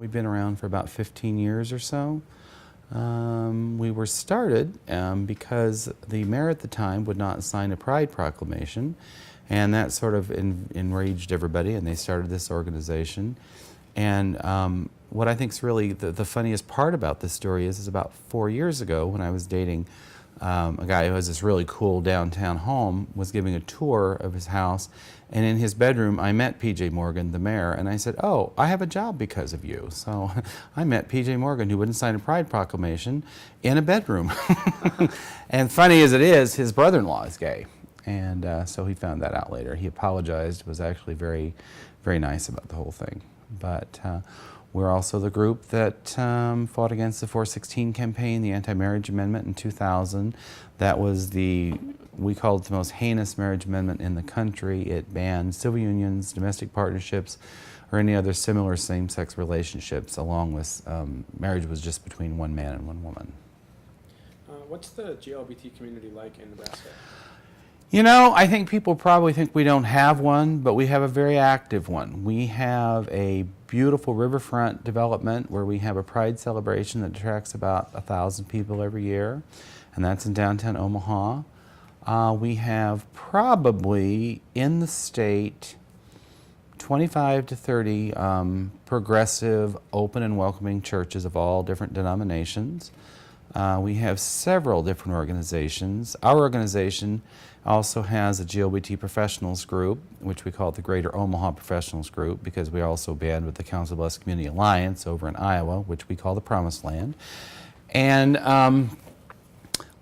We've been around for about 15 years or so. We were started because the mayor at the time would not sign a Pride proclamation, and that sort of enraged everybody, and they started this organization. And what I think is really the funniest part about this story is about 4 years ago, when I was dating a guy who has this really cool downtown home, was giving a tour of his house, and in his bedroom I met P.J. Morgan, the mayor, and I said, "Oh, I have a job because of you." So I met P.J. Morgan, who wouldn't sign a Pride proclamation, in a bedroom. And funny as it is, his brother-in-law is gay, and so he found that out later. He apologized, was actually very, very nice about the whole thing. But we're also the group that fought against the 416 campaign, the anti-marriage amendment in 2000. That was we called it the most heinous marriage amendment in the country. It banned civil unions, domestic partnerships, or any other similar same-sex relationships, along with marriage was just between one man and one woman. What's the LGBT community like in Nebraska? You know, I think people probably think we don't have one, but we have a very active one. We have a beautiful riverfront development where we have a Pride celebration that attracts about 1,000 people every year, and that's in downtown Omaha. We have probably in the state 25 to 30 progressive, open and welcoming churches of all different denominations. We have several different organizations. Our organization also has a LGBT professionals group, which we call the Greater Omaha Professionals Group, because we also band with the Council Bluffs Community Alliance over in Iowa, which we call the Promised Land. And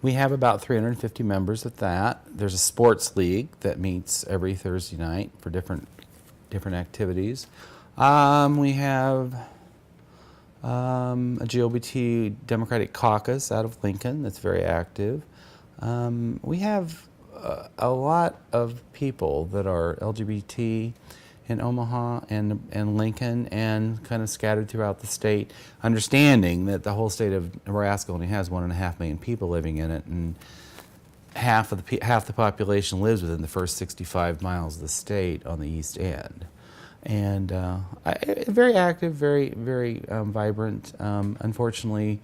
we have about 350 members at that. There's a sports league that meets every Thursday night for different activities. We have a LGBT Democratic Caucus out of Lincoln that's very active. We have a lot of people that are LGBT in Omaha and Lincoln and kind of scattered throughout the state, understanding that the whole state of Nebraska only has 1.5 million people living in it, and half the population lives within the first 65 miles of the state on the east end. And very active, very, very vibrant. Unfortunately,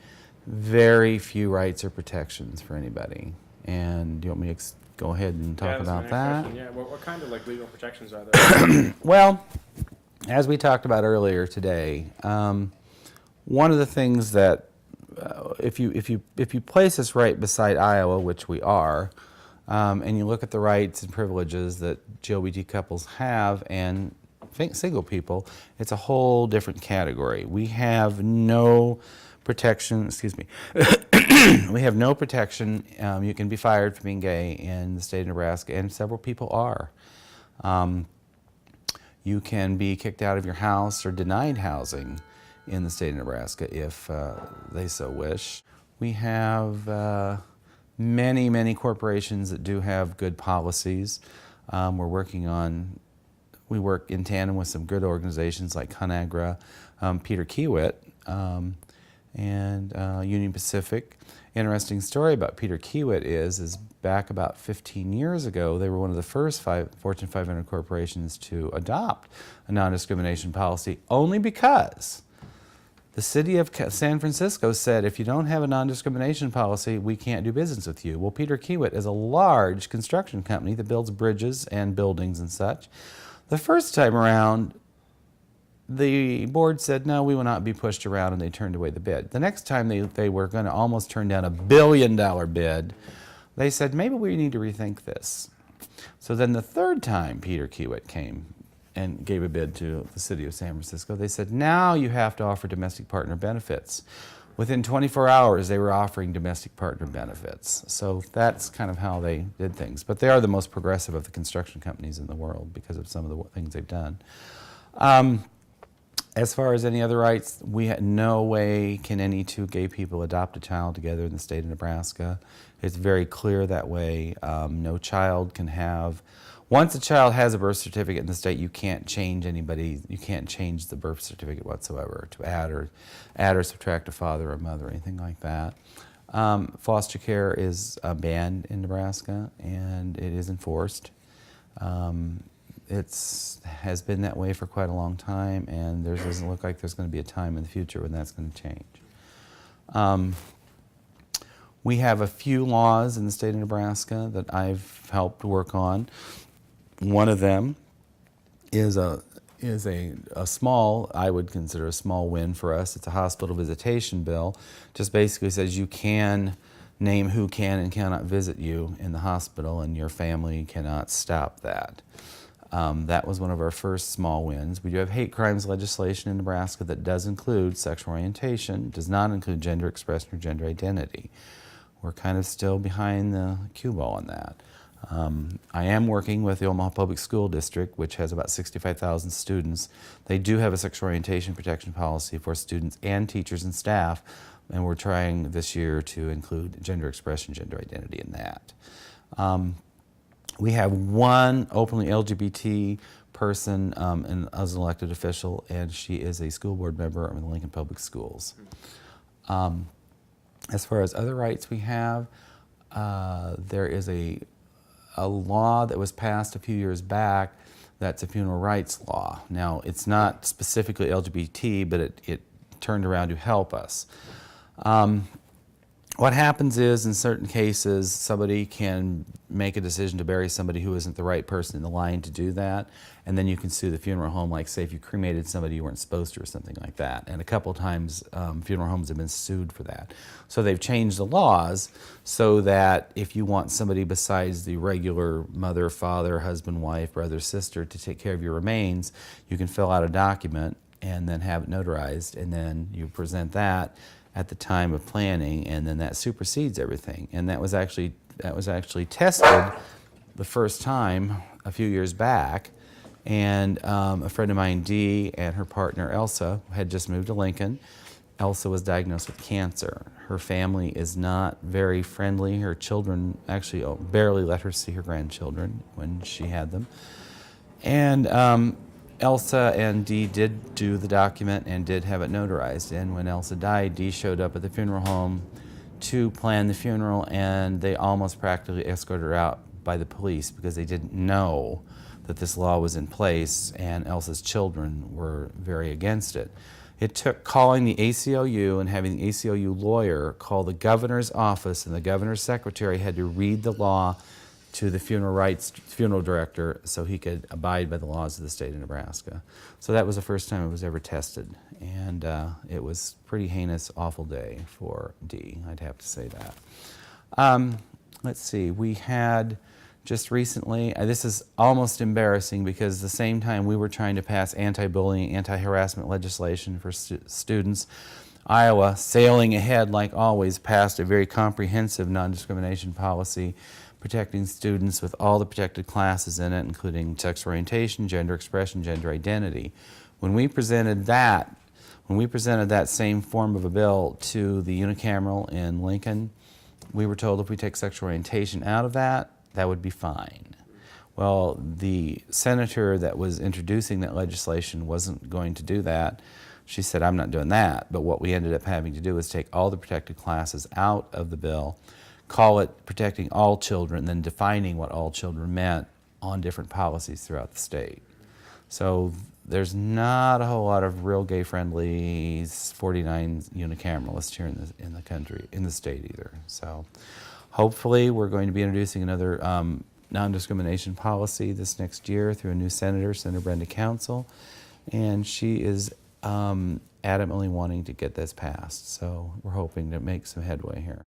very few rights or protections for anybody. And do you want me to go ahead and talk about that? Yeah, what kind of legal protections are there? Well, as we talked about earlier today, one of the things that if you place us right beside Iowa, which we are, and you look at the rights and privileges that LGBT couples have and single people, it's a whole different category. We have no protection, we have no protection. You can be fired for being gay in the state of Nebraska, and several people are. You can be kicked out of your house or denied housing in the state of Nebraska if they so wish. We have many, many corporations that do have good policies. We work in tandem with some good organizations like ConAgra, Peter Kiewit, and Union Pacific. Interesting story about Peter Kiewit is back about 15 years ago, they were one of the first Fortune 500 corporations to adopt a non-discrimination policy, only because the city of San Francisco said, if you don't have a non-discrimination policy, we can't do business with you. Well, Peter Kiewit is a large construction company that builds bridges and buildings and such. The first time around, the board said, no, we will not be pushed around, and they turned away the bid. The next time they were going to almost turn down $1 billion bid, they said, maybe we need to rethink this. So then the third time Peter Kiewit came and gave a bid to the city of San Francisco, they said, now you have to offer domestic partner benefits. Within 24 hours, they were offering domestic partner benefits. So that's kind of how they did things. But they are the most progressive of the construction companies in the world because of some of the things they've done. As far as any other rights, we had no way can any two gay people adopt a child together in the state of Nebraska. It's very clear that way. No child can have, once a child has a birth certificate in the state, you can't change you can't change the birth certificate whatsoever to add or subtract a father or mother or anything like that. Foster care is banned in Nebraska, and it is enforced. It's has been that way for quite a long time, and there doesn't look like there's going to be a time in the future when that's going to change. We have a few laws in the state of Nebraska that I've helped work on. One of them is a small, I would consider a small win for us. It's a hospital visitation bill. Just basically says you can name who can and cannot visit you in the hospital, and your family cannot stop that. That was one of our first small wins. We do have hate crimes legislation in Nebraska that does include sexual orientation, does not include gender expression or gender identity. We're kind of still behind the cue ball on that. I am working with the Omaha Public School District, which has about 65,000 students. They do have a sexual orientation protection policy for students and teachers and staff, and we're trying this year to include gender expression, gender identity in that. We have one openly LGBT person as an elected official, and she is a school board member of the Lincoln Public Schools. As far as other rights we have, there is a law that was passed a few years back that's a funeral rights law. Now, it's not specifically LGBT, but it turned around to help us. What happens is, in certain cases, somebody can make a decision to bury somebody who isn't the right person in the line to do that, and then you can sue the funeral home, like say if you cremated somebody you weren't supposed to or something like that. And a couple times funeral homes have been sued for that. So they've changed the laws so that if you want somebody besides the regular mother, father, husband, wife, brother, sister to take care of your remains, you can fill out a document and then have it notarized, and then you present that at the time of planning, and then that supersedes everything. And that was actually tested the first time a few years back, and a friend of mine, Dee, and her partner Elsa had just moved to Lincoln. Elsa was diagnosed with cancer. Her family is not very friendly. Her children actually barely let her see her grandchildren when she had them. And Elsa and Dee did do the document and did have it notarized. And when Elsa died, Dee showed up at the funeral home to plan the funeral, and they almost practically escorted her out by the police because they didn't know that this law was in place, and Elsa's children were very against it. It took calling the ACLU and having the ACLU lawyer call the governor's office, and the governor's secretary had to read the law to the funeral director so he could abide by the laws of the state of Nebraska. So that was the first time it was ever tested, and it was a pretty heinous, awful day for Dee, I'd have to say that. Let's see, we had just recently, this is almost embarrassing because the same time we were trying to pass anti-bullying, anti-harassment legislation for students, Iowa, sailing ahead like always, passed a very comprehensive non-discrimination policy protecting students with all the protected classes in it, including sexual orientation, gender expression, gender identity. When we presented that same form of a bill to the unicameral in Lincoln, we were told if we take sexual orientation out of that, that would be fine. Well, the senator that was introducing that legislation wasn't going to do that. She said, I'm not doing that. But what we ended up having to do was take all the protected classes out of the bill, call it protecting all children, then defining what all children meant on different policies throughout the state. So there's not a whole lot of real gay-friendly 49 unicameralists here in the country, in the state either. So hopefully we're going to be introducing another non-discrimination policy this next year through a new senator, Senator Brenda Council, and she is adamantly wanting to get this passed. So we're hoping to make some headway here.